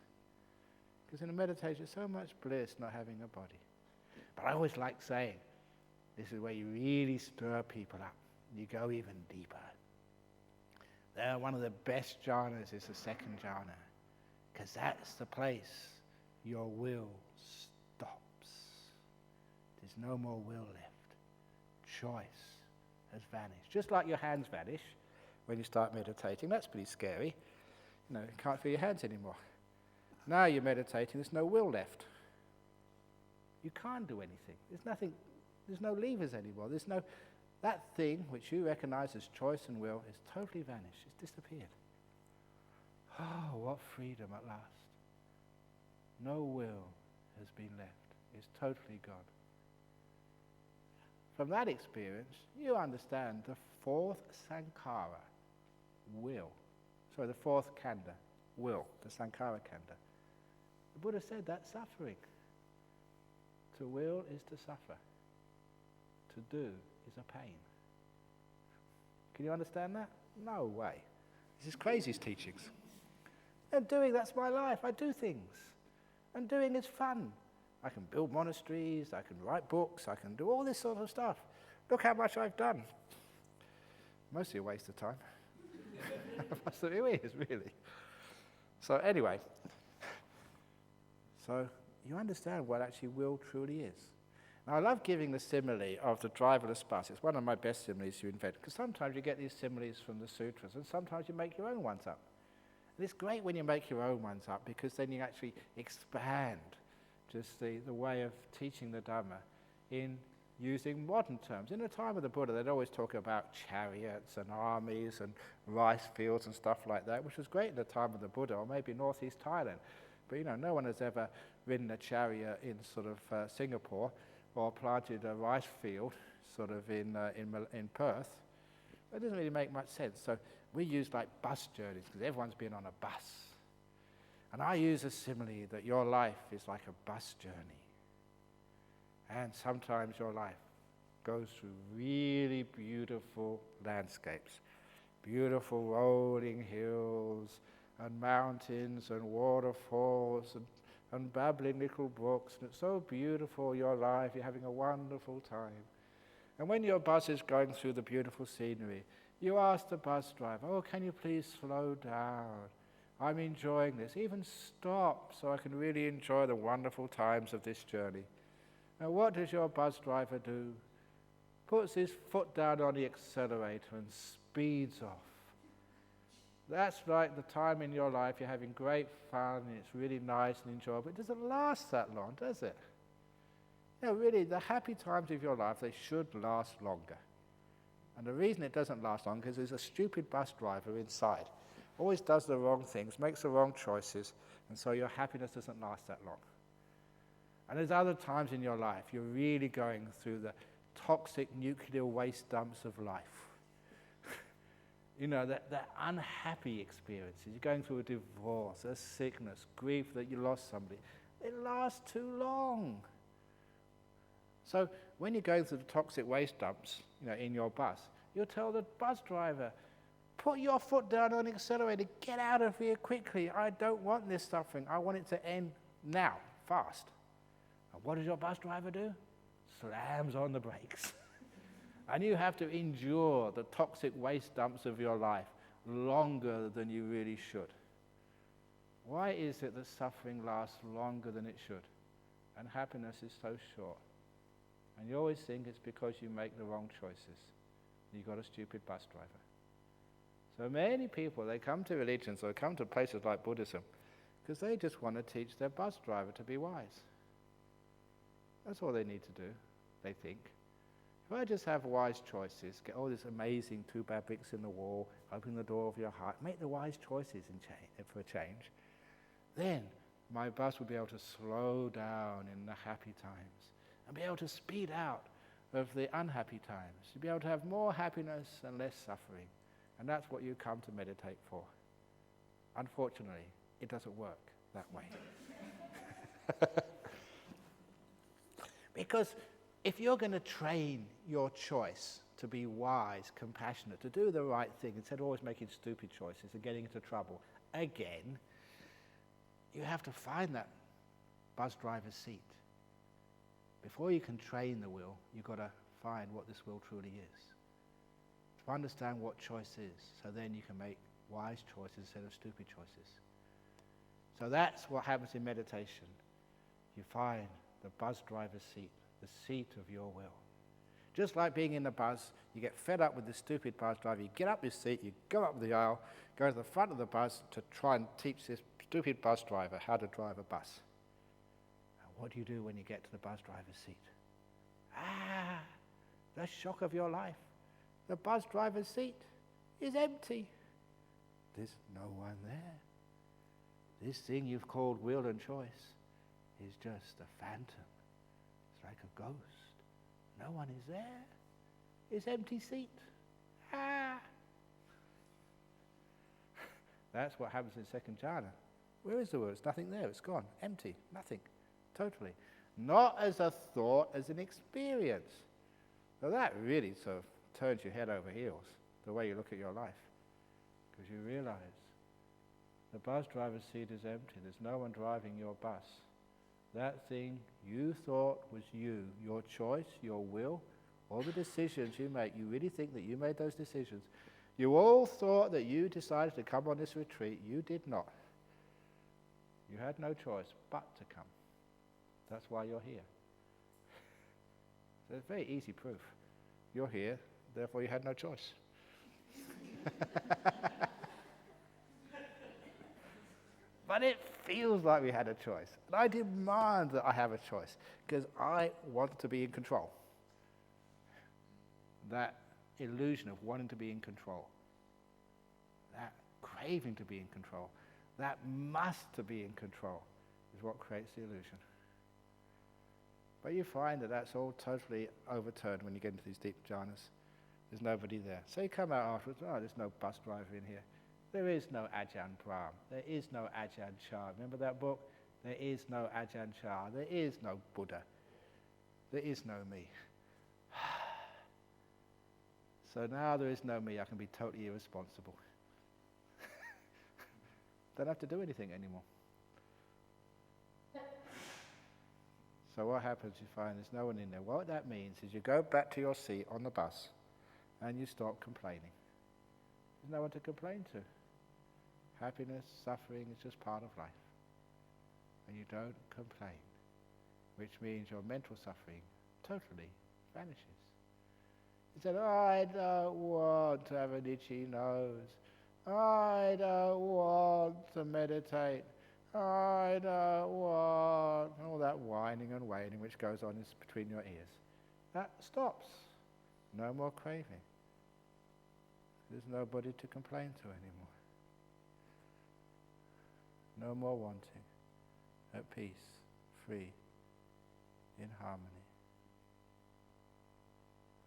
Because in a meditation, there's so much bliss not having a body. But I always like saying, this is where you really stir people up. You go even deeper. One of the best jhanas is the second jhana, because that's the place your will stops. There's no more will left. Choice has vanished. Just like your hands vanish when you start meditating. That's pretty scary. You can't feel your hands anymore. Now you're meditating, there's no will left. You can't do anything. There's no levers anymore. That thing which you recognize as choice and will is totally vanished. It's disappeared. Oh, what freedom at last. No will has been left. It's totally gone. From that experience, you understand the fourth sankhara, will. Sorry, the fourth khandha, will, the sankhara khandha. The Buddha said that's suffering. To will is to suffer. To do is a pain. Can you understand that? No way. This is crazy teachings. And doing, that's my life. I do things. And doing is fun. I can build monasteries, I can write books, I can do all this sort of stuff. Look how much I've done. Mostly a waste of time. It is, really. So anyway, so you understand what actually will truly is. Now I love giving the simile of the driverless bus. It's one of my best similes you invent, because sometimes you get these similes from the sutras, and sometimes you make your own ones up. And it's great when you make your own ones up, because then you actually expand just the way of teaching the Dhamma in using modern terms. In the time of the Buddha, they'd always talk about chariots and armies and rice fields and stuff like that, which was great in the time of the Buddha, or maybe northeast Thailand. But no one has ever ridden a chariot in sort of Singapore, or planted a rice field sort of in Perth. It doesn't really make much sense. So we use like bus journeys, because everyone's been on a bus. And I use a simile that your life is like a bus journey. And sometimes your life goes through really beautiful landscapes, beautiful rolling hills and mountains and waterfalls and babbling little brooks. And it's so beautiful, your life, you're having a wonderful time. And when your bus is going through the beautiful scenery, you ask the bus driver, oh, can you please slow down? I'm enjoying this. Even stop so I can really enjoy the wonderful times of this journey. Now what does your bus driver do? Puts his foot down on the accelerator and speeds off. That's like the time in your life you're having great fun and it's really nice and enjoyable. It doesn't last that long, does it? Really, the happy times of your life, they should last longer. And the reason it doesn't last long is there's a stupid bus driver inside. Always does the wrong things, makes the wrong choices, and so your happiness doesn't last that long. And there's other times in your life you're really going through the toxic nuclear waste dumps of life. That unhappy experiences. You're going through a divorce, a sickness, grief that you lost somebody. It lasts too long. So when you're going through the toxic waste dumps, in your bus, you'll tell the bus driver, put your foot down on the accelerator, get out of here quickly. I don't want this suffering. I want it to end now, fast. And what does your bus driver do? Slams on the brakes. And you have to endure the toxic waste dumps of your life longer than you really should. Why is it that suffering lasts longer than it should? And happiness is so short? And you always think it's because you make the wrong choices. You've got a stupid bus driver. So many people, they come to religions or come to places like Buddhism because they just want to teach their bus driver to be wise. That's all they need to do, they think. If I just have wise choices, get all these amazing 2 bad bricks in the wall, open the door of your heart, make the wise choices for a change, then my bus will be able to slow down in the happy times and be able to speed out of the unhappy times. You'll be able to have more happiness and less suffering. And that's what you come to meditate for. Unfortunately, it doesn't work that way. Because if you're going to train your choice to be wise, compassionate, to do the right thing, instead of always making stupid choices and getting into trouble again, you have to find that bus driver's seat. Before you can train the will, you've got to find what this will truly is. To understand what choice is, so then you can make wise choices instead of stupid choices. So that's what happens in meditation. You find the bus driver's seat, the seat of your will. Just like being in the bus, you get fed up with the stupid bus driver, you get up your seat, you go up the aisle, go to the front of the bus to try and teach this stupid bus driver how to drive a bus. And what do you do when you get to the bus driver's seat? The shock of your life. The bus driver's seat is empty. There's no one there. This thing you've called will and choice is just a phantom. It's like a ghost. No one is there. It's empty seat. That's what happens in second jhana. Where is the will? There's nothing there. It's gone. Empty. Nothing. Totally. Not as a thought, as an experience. So that really sort of turns your head over heels, the way you look at your life. Because you realize the bus driver's seat is empty. There's no one driving your bus. That thing you thought was you, your choice, your will, all the decisions you make, you really think that you made those decisions. You all thought that you decided to come on this retreat. You did not. You had no choice but to come. That's why you're here. So it's very easy proof. You're here, therefore you had no choice. But it feels like we had a choice. And I demand that I have a choice, because I want to be in control. That illusion of wanting to be in control, that craving to be in control, that must to be in control is what creates the illusion. But you find that that's all totally overturned when you get into these deep jhanas. There's nobody there. So you come out afterwards, there's no bus driver in here. There is no Ajahn Brahm. There is no Ajahn Chah. Remember that book? There is no Ajahn Chah. There is no Buddha. There is no me. So now there is no me. I can be totally irresponsible. Don't have to do anything anymore. So what happens, you find there's no one in there. What that means is you go back to your seat on the bus and you stop complaining. There's no one to complain to. Happiness, suffering is just part of life. And you don't complain, which means your mental suffering totally vanishes. You said, I don't want to have an itchy nose. I don't want to meditate. I don't want all that whining and wailing which goes on between your ears. That stops. No more craving. There's nobody to complain to anymore. No more wanting. At peace, free, in harmony.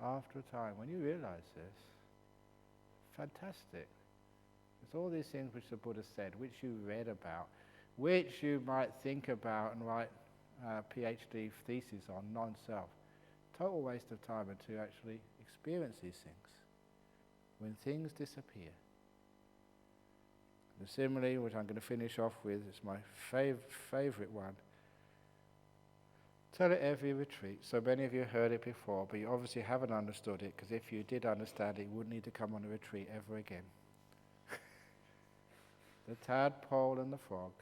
After a time, when you realize this, fantastic. It's all these things which the Buddha said, which you read about, which you might think about and write a PhD thesis on, non-self. Total waste of time until you actually experience these things. When things disappear. The simile, which I'm going to finish off with, is my favorite one. Tell it every retreat. So many of you heard it before, but you obviously haven't understood it, because if you did understand it, you wouldn't need to come on a retreat ever again. The tadpole and the frog.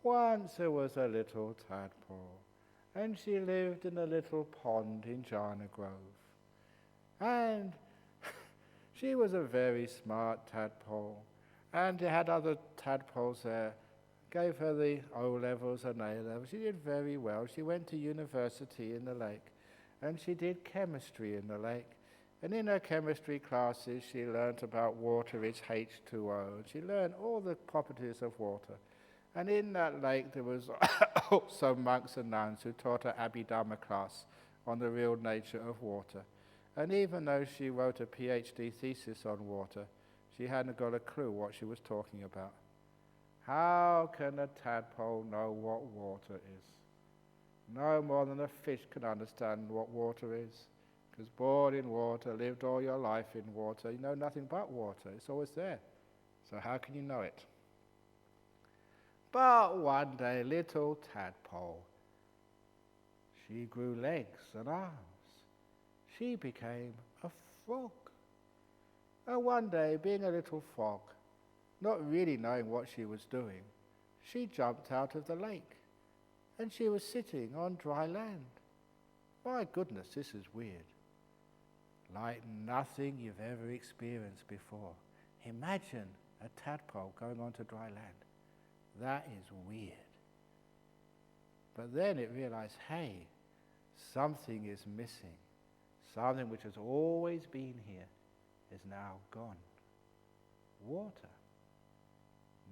Once there was a little tadpole, and she lived in a little pond in Jhana Grove. And she was a very smart tadpole, and they had other tadpoles there. Gave her the O-levels and A-levels. She did very well. She went to university in the lake. and she did chemistry in the lake. And in her chemistry classes, she learnt about water is H2O, and she learned all the properties of water. And in that lake, there was also monks and nuns who taught her Abhidharma class on the real nature of water. And even though she wrote a PhD thesis on water, she hadn't got a clue what she was talking about. How can a tadpole know what water is? No more than a fish can understand what water is. Because born in water, lived all your life in water, you know nothing but water. It's always there. So how can you know it? But one day, little tadpole, she grew legs and arms. She became a frog. And one day, being a little frog, not really knowing what she was doing, she jumped out of the lake. And she was sitting on dry land. My goodness, this is weird. Like nothing you've ever experienced before. Imagine a tadpole going onto dry land. That is weird. But then it realized, hey, something is missing. Something which has always been here is now gone. Water.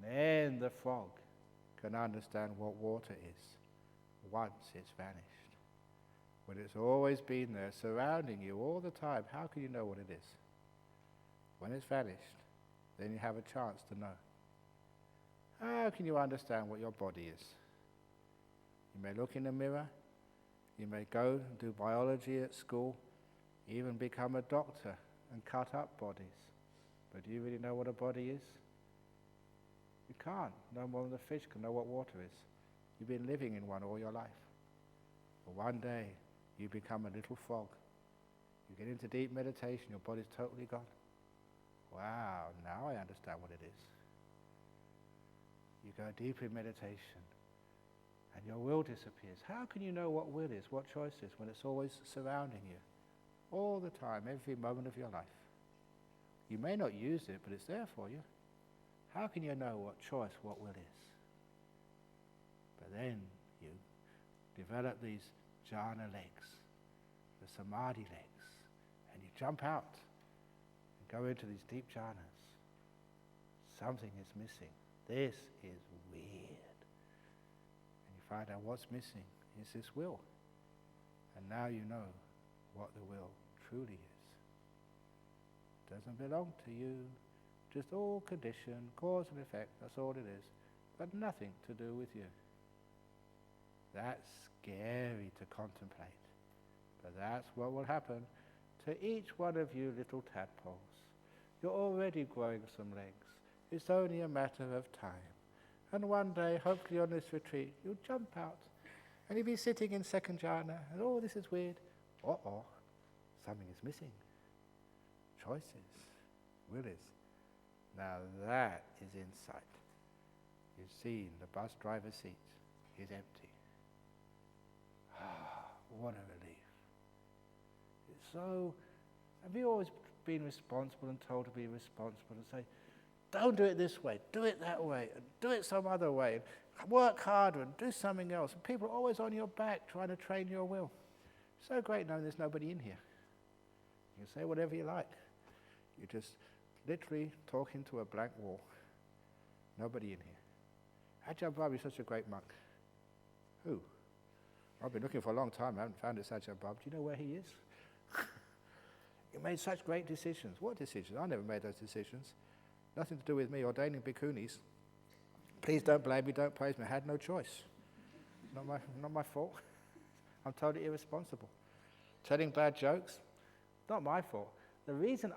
Then the frog can understand what water is once it's vanished. When it's always been there, surrounding you all the time, how can you know what it is? When it's vanished, then you have a chance to know. How can you understand what your body is? You may look in the mirror, you may go and do biology at school, even become a doctor and cut up bodies. But do you really know what a body is? You can't. No more than a fish can know what water is. You've been living in one all your life. But one day, you become a little frog. You get into deep meditation, your body's totally gone. Wow, now I understand what it is. You go deep in meditation, and your will disappears. How can you know what will is, what choice is, when it's always surrounding you? All the time, every moment of your life. You may not use it, but it's there for you. How can you know what choice, what will is? But then you develop these jhana legs, the samadhi legs, and you jump out and go into these deep jhanas. Something is missing. This is weird. And you find out what's missing is this will. And now you know what the will truly is. It doesn't belong to you, just all condition, cause and effect, that's all it is, but nothing to do with you. That's scary to contemplate, but that's what will happen to each one of you little tadpoles. You're already growing some legs. It's only a matter of time. And one day, hopefully on this retreat, you'll jump out and you'll be sitting in second jhana and, oh, this is weird. Uh-oh, something is missing. Choices, will is. Now that is insight. You've seen the bus driver's seat is empty. Ah, what a relief. It's so, have you always been responsible and told to be responsible and say, don't do it this way, do it that way, and do it some other way, and work harder and do something else. And people are always on your back trying to train your will. So great knowing there's nobody in here. You can say whatever you like. You're just literally talking to a blank wall. Nobody in here. Ajahn Brahm is such a great monk. Who? I've been looking for a long time. I haven't found this Ajahn Brahm. Do you know where he is? He made such great decisions. What decisions? I never made those decisions. Nothing to do with me ordaining bhikkhunis. Please don't blame me, don't praise me. I had no choice. Not my fault. I'm totally irresponsible. Telling bad jokes, not my fault. The reason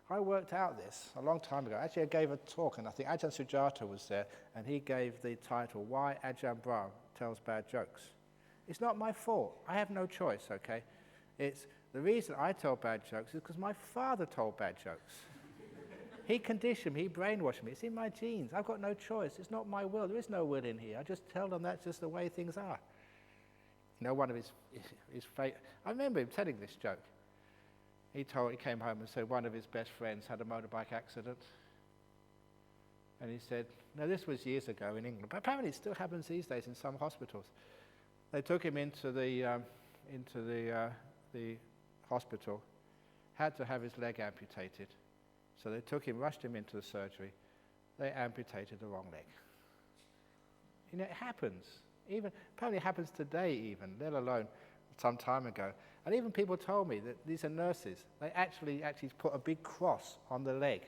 I worked out this a long time ago. Actually, I gave a talk, and I think Ajahn Sujata was there, and he gave the title, Why Ajahn Brahm Tells Bad Jokes. It's not my fault. I have no choice, okay? It's the reason I tell bad jokes is because my father told bad jokes. He conditioned me, he brainwashed me. It's in my genes. I've got no choice. It's not my will. There is no will in here. I just tell them that's just the way things are. You know, one of his I remember him telling this joke. He came home and said one of his best friends had a motorbike accident. And he said, now this was years ago in England, but apparently it still happens these days in some hospitals. They took him into the the hospital, had to have his leg amputated. So they took him, rushed him into the surgery. They amputated the wrong leg. You know, it happens. Apparently it happens today even, let alone some time ago. And even people told me that these are nurses. They actually put a big cross on the leg.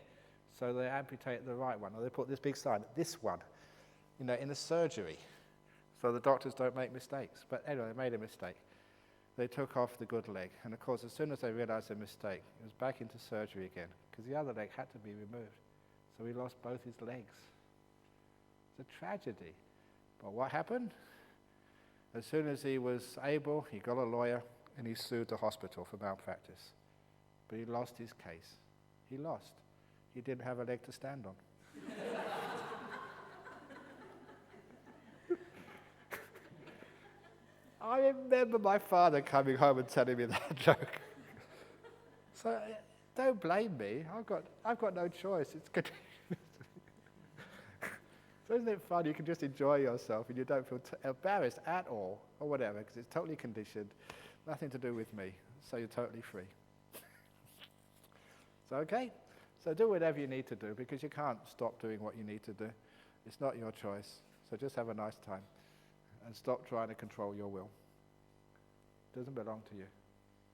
So they amputate the right one. Or they put this big sign, this one, you know, in the surgery. So the doctors don't make mistakes. But anyway, they made a mistake. They took off the good leg. And of course, as soon as they realized their mistake, it was back into surgery again, because the other leg had to be removed. So he lost both his legs. It's a tragedy. But what happened? As soon as he was able, he got a lawyer and he sued the hospital for malpractice. But he lost his case. He lost. He didn't have a leg to stand on. I remember my father coming home and telling me that joke. So don't blame me. I've got no choice. It's good. So isn't it fun? You can just enjoy yourself and you don't feel embarrassed at all or whatever, because it's totally conditioned, nothing to do with me. So you're totally free. So okay. So do whatever you need to do, because you can't stop doing what you need to do. It's not your choice. So just have a nice time. And stop trying to control your will. It doesn't belong to you.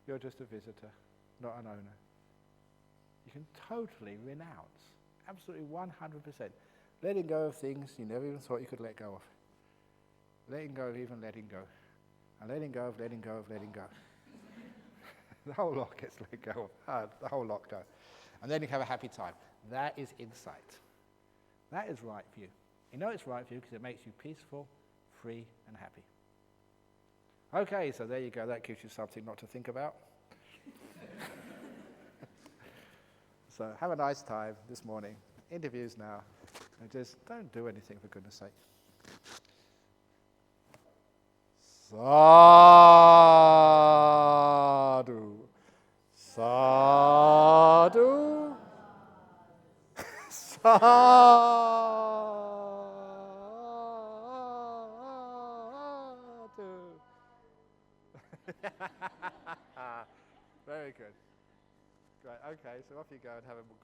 You're just a visitor, not an owner. You can totally renounce, absolutely 100%. Letting go of things you never even thought you could let go of. Letting go of even letting go. And letting go of letting go of letting go. The whole lot gets let go of. The whole lot goes. And then you have a happy time. That is insight. That is right for you. You know it's right for you because it makes you peaceful, free and happy. Okay, so there you go. That gives you something not to think about. So have a nice time this morning. Interviews now. And just don't do anything, for goodness sake. Sadhu. Sadhu. Sadhu. Very good. Great. Okay, so off you go and have a good